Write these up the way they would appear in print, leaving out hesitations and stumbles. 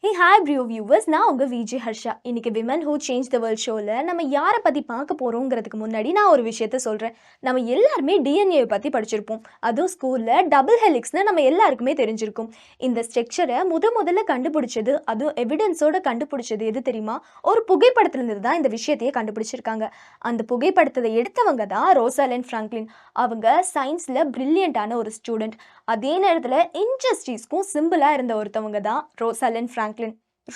Hey hi Brio viewers, நான் உங்கள் விஜய் ஹர்ஷா. இன்னைக்கு women who change the world ஷோவில் நம்ம யாரை பற்றி பார்க்க போகிறோங்கிறதுக்கு முன்னாடி நான் ஒரு விஷயத்த சொல்கிறேன். நம்ம எல்லாருமே டிஎன்ஏ பற்றி படிச்சிருப்போம். அதுவும் ஸ்கூலில் டபுள் ஹெலிக்ஸ்னு நம்ம எல்லாருக்குமே தெரிஞ்சிருக்கும். இந்த ஸ்ட்ரக்சரை முதல்ல கண்டுபிடிச்சது, அதுவும் எவிடன்ஸோடு கண்டுபிடிச்சது எது தெரியுமா? ஒரு புகைப்படத்துலேருந்து தான் இந்த விஷயத்தையே கண்டுபிடிச்சிருக்காங்க. அந்த புகைப்படத்தை எடுத்தவங்க தான் ரோசாலிண்ட் ஃப்ராங்க்லின். அவங்க சயின்ஸில் ப்ரில்லியண்ட்டான ஒரு ஸ்டூடெண்ட். அதே நேரத்தில் இன்ஜஸ்டிஸ்க்கும் சிம்பிளாக இருந்த ஒருத்தவங்க தான் ரோசாலிண்ட் ஃப்ராங்க்லின்.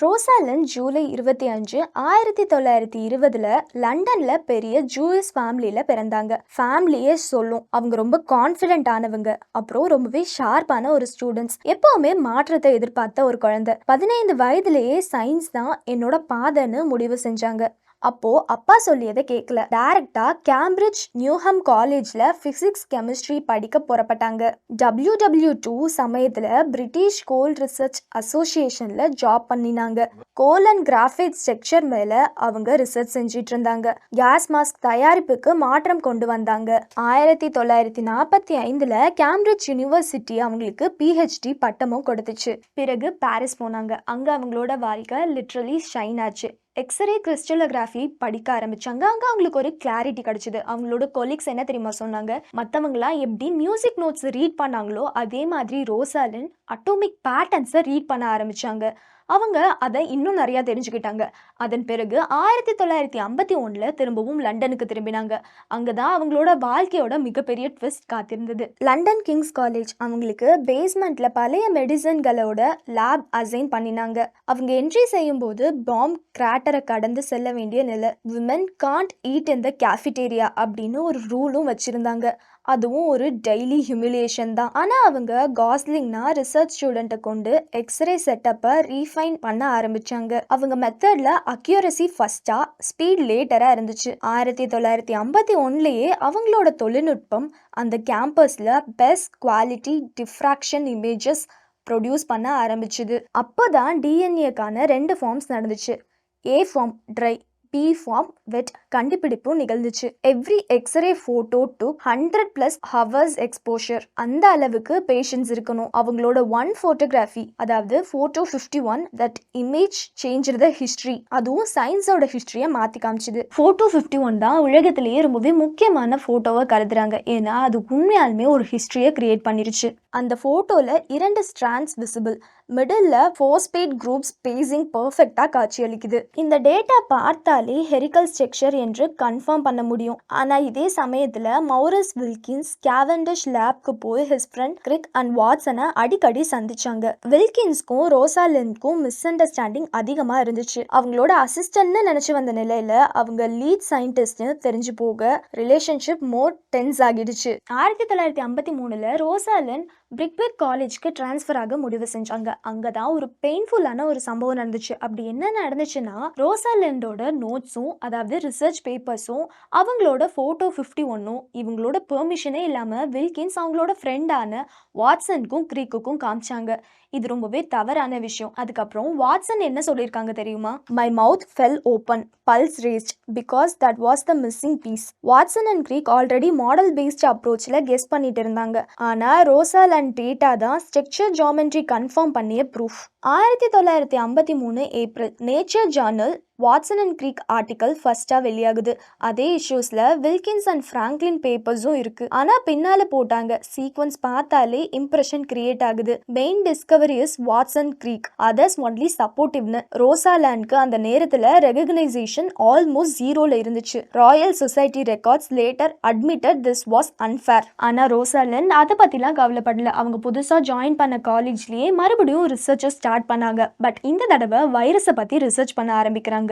ரோசாலிண்ட் ஜூலை 25, 1920 லண்டன்ல பெரிய ஜூயிஷ் ஃபேமிலியில பிறந்தாங்க. ஃபேமிலியே சொல்லும் அவங்க ரொம்ப கான்ஃபிடென்ட் ஆனவங்க, அப்புறம் ரொம்பவே ஷார்ப்பான ஒரு ஸ்டூடெண்ட்ஸ், எப்பவுமே மாற்றத்தை எதிர்பார்த்த ஒரு குழந்தை. 15 வயதுலேயே சயின்ஸ் தான் என்னோட பாதைன்னு முடிவு செஞ்சாங்க. அப்போ அப்பா சொல்லியதை கேட்கல, டைரக்டா கேம்பிரிட்ஜ் நியூஹம் காலேஜ்ல பிசிக்ஸ் கெமிஸ்ட்ரி படிக்க புறப்பட்டாங்க. WW2 சமயத்துல பிரிட்டிஷ் கோல் ரிசர்ச் அசோசியேஷன்ல ஜாப் பண்ணினாங்க. கோல் அண்ட் கிராஃபைட் ஸ்ட்ரக்சர் மேல அவங்க ரிசர்ச் செஞ்சிட்டு இருந்தாங்க. கேஸ் மாஸ்க் தயாரிப்புக்கு மாற்றம் கொண்டு வந்தாங்க. 1945 கேம்பிரிட்ஜ் யூனிவர்சிட்டி அவங்களுக்கு PhD பட்டமும் கொடுத்துச்சு. பிறகு பாரிஸ் போனாங்க. அங்க அவங்களோட வாழ்க்கை லிட்ரலி ஷைன் ஆச்சு. எக்ஸ்ரே கிறிஸ்டலோகிராஃபி படிக்க ஆரம்பிச்சாங்க. அங்கே அவங்களுக்கு ஒரு கிளாரிட்டி கிடைச்சிது. அவங்களோட கொலீக்ஸ் என்ன தெரியுமா சொன்னாங்க? மற்றவங்களாம் எப்படி மியூசிக் நோட்ஸ் ரீட் பண்ணாங்களோ அதே மாதிரி ரோசாலிண்ட் அட்டோமிக் பேட்டர்ன்ஸை ரீட் பண்ண ஆரம்பிச்சாங்க. அவங்க அதை இன்னும் நிறையா தெரிஞ்சுக்கிட்டாங்க. அதன் பிறகு 1951 திரும்பவும் லண்டனுக்கு திரும்பினாங்க. அங்கே தான் அவங்களோட வாழ்க்கையோட மிகப்பெரிய ட்விஸ்ட் காத்திருந்தது. லண்டன் கிங்ஸ் காலேஜ் அவங்களுக்கு பேஸ்மெண்ட்ல பழைய மெடிசன்களோட லேப் அசைன் பண்ணினாங்க. அவங்க என்ட்ரி செய்யும் போது பாம் கிராட்டரை கடந்து செல்ல வேண்டிய நிலை. Women can't eat in the cafeteria அப்படின்னு ஒரு ரூலும் வச்சிருந்தாங்க. அதுவும் ஒரு டெய்லி ஹியூமிலியேஷன் தான். ஆனால் அவங்க காஸ்லிங்னா ரிசர்ச் ஸ்டூடெண்ட்டை கொண்டு எக்ஸ்ரே செட்டப்பை ரீஃபைன் பண்ண ஆரம்பிச்சாங்க. அவங்க மெத்தட்ல அக்யூரசி ஃபர்ஸ்டா, ஸ்பீட் லேட்டரா இருந்துச்சு. 1951 அவங்களோட தொழில்நுட்பம் அந்த கேம்பஸ்ல best quality diffraction images produce பண்ண ஆரம்பிச்சுது. அப்போதான் டிஎன்ஏக்கான 2 ஃபார்ம்ஸ் நடந்துச்சு. A form dry, B form wet கண்டுபிடிப்பும் நிகழ்ந்துச்சு. Every x-ray photo to 100+ hours exposure. அந்த அளவுக்கு பேஷன்ஸ் இருக்கணும். அவங்களோட ஒன் ஃபோட்டோகிராஃபி, அதாவது photo 51, that image change the history. அதுவும் சயின்ஸோட ஹிஸ்ட்ரியை மாற்றி காமிச்சுது. ஃபோட்டோ 51 தான் உலகத்திலேயே ரொம்பவே முக்கியமான ஃபோட்டோவை கருதுறாங்க. ஏன்னா அது உண்மையாலுமே ஒரு ஹிஸ்ட்ரியை கிரியேட் பண்ணிருச்சு. அந்த ஃபோட்டோவில் 2 strands visible, middle phosphate group spacing பர்ஃபெக்டாக காட்சியளிக்குது. இந்த டேட்டா பார்த்தாலே ஹெரிக்கல் ஸ்ட்ரக்சர் என்று கன்ஃபார்ம் பண்ண முடியும். ஆனால் இதே சமயத்தில் மௌரிஸ் வில்கின்ஸ் கேவெண்டிஷ் லேப்க்கு போய் ஹிஸ் ஃப்ரெண்ட் கிரிக் அண்ட் வாட்சனை அடிக்கடி சந்திச்சாங்க. வில்கின்ஸ்க்கும் ரோசாலிண்ட்க்கும் மிஸ் அண்டர்ஸ்டாண்டிங் அதிகமாக இருந்துச்சு. அவங்களோட அசிஸ்டன்ட்னு நினச்சி வந்த நிலையில் அவங்க லீட் சயின்டிஸ்ட்னு தெரிஞ்சு போக ரிலேஷன்ஷிப் மோர் டென்ஸ் ஆகிடுச்சு. 1953 ரோசாலிண்ட் பிரிக்விக் காலேஜ்க்கு டிரான்ஸ்ஃபர் ஆக முடிவு செஞ்சாங்க. அங்கே தான் ஒரு பெயின்ஃபுல்லான ஒரு சம்பவம் நடந்துச்சு. அப்படி என்ன நடந்துச்சுன்னா, ரோசாலிண்டோட நோட்ஸும், அதாவது ரிசர்ச் பேப்பர்ஸும், அவங்களோட ஃபோட்டோ 51 இவங்களோட பெர்மிஷனே இல்லாமல் வில்கின்ஸ் அவங்களோட ஃப்ரெண்டான வாட்சனுக்கும் கிரீக்குக்கும் காமிச்சாங்க. இது ரொம்பவே தவறான விஷயம். அதுக்கப்புறம் வாட்சன் என்ன சொல்லியிருக்காங்க தெரியுமா? My mouth fell open, pulse raced, because that was the missing piece. Watson and Crick already model based அப்ரோச்சில் கெஸ் பண்ணிட்டு இருந்தாங்க. ஆனால் ரோசாலிண்ட் டேட்டா தான் ஸ்ட்ரக்சர் ஜியோமெட்ரி கன்ஃபார்ம் பண்ணிய proof. 1953 April Nature journal Watson and Crick article ஃபர்ஸ்டா வெளியாகுது. அதே இஷ்யூஸ்ல வில்கின்ஸ் அண்ட் ஃப்ராங்க்லின் பேப்பர்ஸும் இருக்கு. ஆனா பின்னால போட்டாங்க. சீக்வன்ஸ் பார்த்தாலே இம்ப்ரெஷன் கிரியேட் ஆகுது. Main discovery is Watson Crick, others only சப்போர்ட்டிவ்னு. ரோசாலிண்ட்க்கு அந்த நேரத்துல ரெகக்னைசேஷன் ஆல்மோஸ்ட் ஜீரோல இருந்துச்சு. Royal society records later admitted this was unfair. ஆனா ரோசாலிண்ட் அதை பத்திலாம் கவலைப்படல. அவங்க புதுசா ஜாயின் பண்ண காலேஜ்லயே மறுபடியும் ரிசர்ச்சை ஸ்டார்ட் பண்ணாங்க. பட் இந்த தடவை வைரஸை பத்தி ரிசர்ச் பண்ண ஆரம்பிக்கிறாங்க.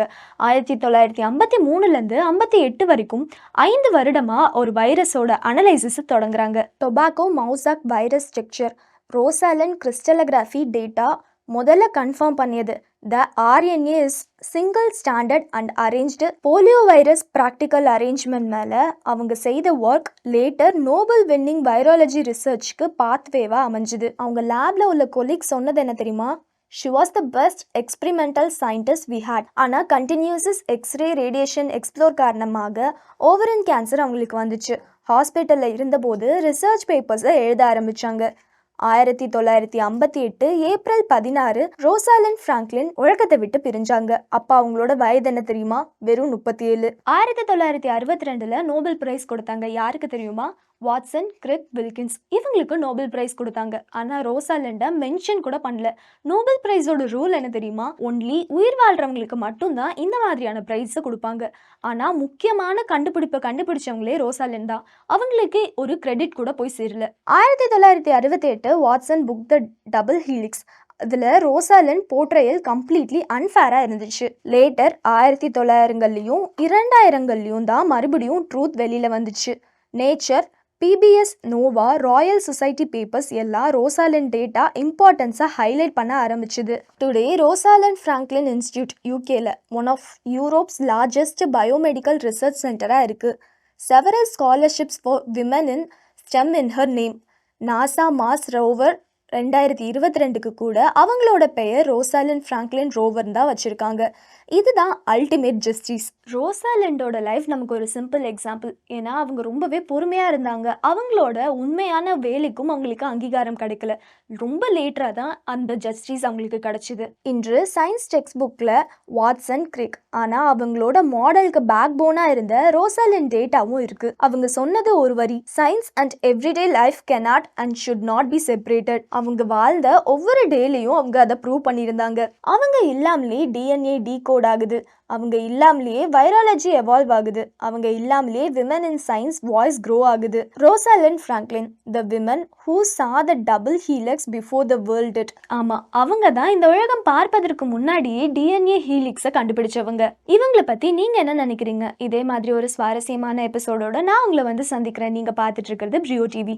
1953 58 வரைக்கும் 5 வருடமா ஒரு வைரஸோட அனலைசிஸ் தொடங்குறாங்க. Tobacco mosaic virus structure Rosalind crystallography data முதல்ல கன்ஃபார்ம் பண்ணியது. The RNA is single standard and arranged. Polio virus practical arrangement மேலே அவங்க செய்த work later Nobel winning virology ரிசர்ச்க்கு பாத்வேவாக அமைஞ்சுது. அவங்க லேப்ல உள்ள கொலீக் சொன்னது என்ன தெரியுமா? She was the best experimental scientist we had. ஆனால் கண்டினியூஸஸ் எக்ஸ்ரே ரேடியேஷன் எக்ஸ்ப்ளோர் காரணமாக ஓவரின் கேன்சர் அவங்களுக்கு வந்துச்சு. ஹாஸ்பிட்டலில் இருந்தபோது ரிசர்ச் பேப்பர்ஸை எழுத ஆரம்பித்தாங்க. 1958 ஏப்ரல் 16 ரோசாலிண்ட் பிராங்க்லின் உலகத்தை விட்டு பிரிஞ்சாங்க. அப்ப அவங்களோட வயது என்ன தெரியுமா? வெறும் 37. 1962 நோபல் பிரைஸ் கொடுத்தாங்க. யாருக்கு தெரியுமா? வாட்சன், கிரிக், வில்கின்ஸ் இவங்களுக்கு நோபல் பிரைஸ் கொடுத்தாங்க. ஆனா ரோசாலிண்ட மென்ஷன் கூட பண்ணல. நோபல் பிரைஸோட ரூல் என்ன தெரியுமா? ஒன்லி உயிர் வாழ்றவங்களுக்கு மட்டும்தான் இந்த மாதிரியான பிரைஸ் கொடுப்பாங்க. ஆனா முக்கியமான கண்டுபிடிப்பை கண்டுபிடிச்சவங்களே ரோசாலிண்ட் தான். அவங்களுக்கு ஒரு கிரெடிட் கூட போய் சேரல. 1968 Watson book the double helix. இதில் ரோசாலிண்ட் போர்ட்ரேயல் கம்ப்ளீட்லி அன்ஃபேராக இருந்துச்சு. லேட்டர் 1900ங்கள்லையும் 2000ங்கள்லையும் தான் மறுபடியும் ட்ரூத் வெளியில் வந்துச்சு. Nature, PBS, Nova, Royal Society papers எல்லாம் ரோசாலிண்ட் டேட்டா இம்பார்ட்டன்ஸை ஹைலைட் பண்ண ஆரம்பிச்சுது. டுடே ரோசாலிண்ட் பிராங்க்லின் இன்ஸ்டியூட் யூகேல one of Europe's largest biomedical research சென்டராக இருக்குது. Several scholarships for women in STEM in her name. NASA Mars rover 2022க்கு கூட அவங்களோட பெயர் ரோசாலிண்ட் பிராங்க்லின் ரோவர்னு தான் வச்சுருக்காங்க. இதுதான் அல்டிமேட் ஜஸ்டிஸ். ரோசாலிண்டோட லைஃப் நமக்கு ஒரு சிம்பிள் எக்ஸாம்பிள். ஏன்னா அவங்க ரொம்பவே பொறுமையாக இருந்தாங்க. அவங்களோட உண்மையான வேலைக்கும் அவங்களுக்கு அங்கீகாரம் கிடைக்கல. ரொம்ப லேட்டராக தான் அந்த ஜஸ்டிஸ் அவங்களுக்கு கிடைச்சிது. இன்று சயின்ஸ் டெக்ஸ்ட் புக்கில் வாட்சன், கிரிக், ஆனால் அவங்களோட மாடலுக்கு பேக் போனாக இருந்த ரோசாலிண்ட் டேட்டாவும் இருக்குது. அவங்க சொன்னது ஒரு வரி: science and everyday life cannot and should not be separated. அவங்க வாழ்ந்த ஒவ்வொரு டேலையும் அவங்க அதை ப்ரூவ் பண்ணியிருந்தாங்க. அவங்க இல்லாமலே டிஎன்ஏ டீகோட் ஆகுது. அவங்க இல்லாமலேயே வைராலஜி எவால்வ் ஆகுது. அவங்க இல்லாமலேயே women in science voice grow ஆகுது. ரோசாலிண்ட் பிராங்க்லின், த விமன் ஹூ சா த double helix before the world did. ஆமாம், அவங்க தான் இந்த உலகம் பார்ப்பதற்கு முன்னாடியே டிஎன்ஏ ஹீலிக்ஸை கண்டுபிடிச்சவங்க. இவங்களை பற்றி நீங்கள் என்ன நினைக்கிறீங்க? இதே மாதிரி ஒரு சுவாரஸ்யமான எபிசோடோட நான் உங்களை வந்து சந்திக்கிறேன். நீங்கள் பார்த்துட்டு இருக்கிறது பிரியோ டிவி.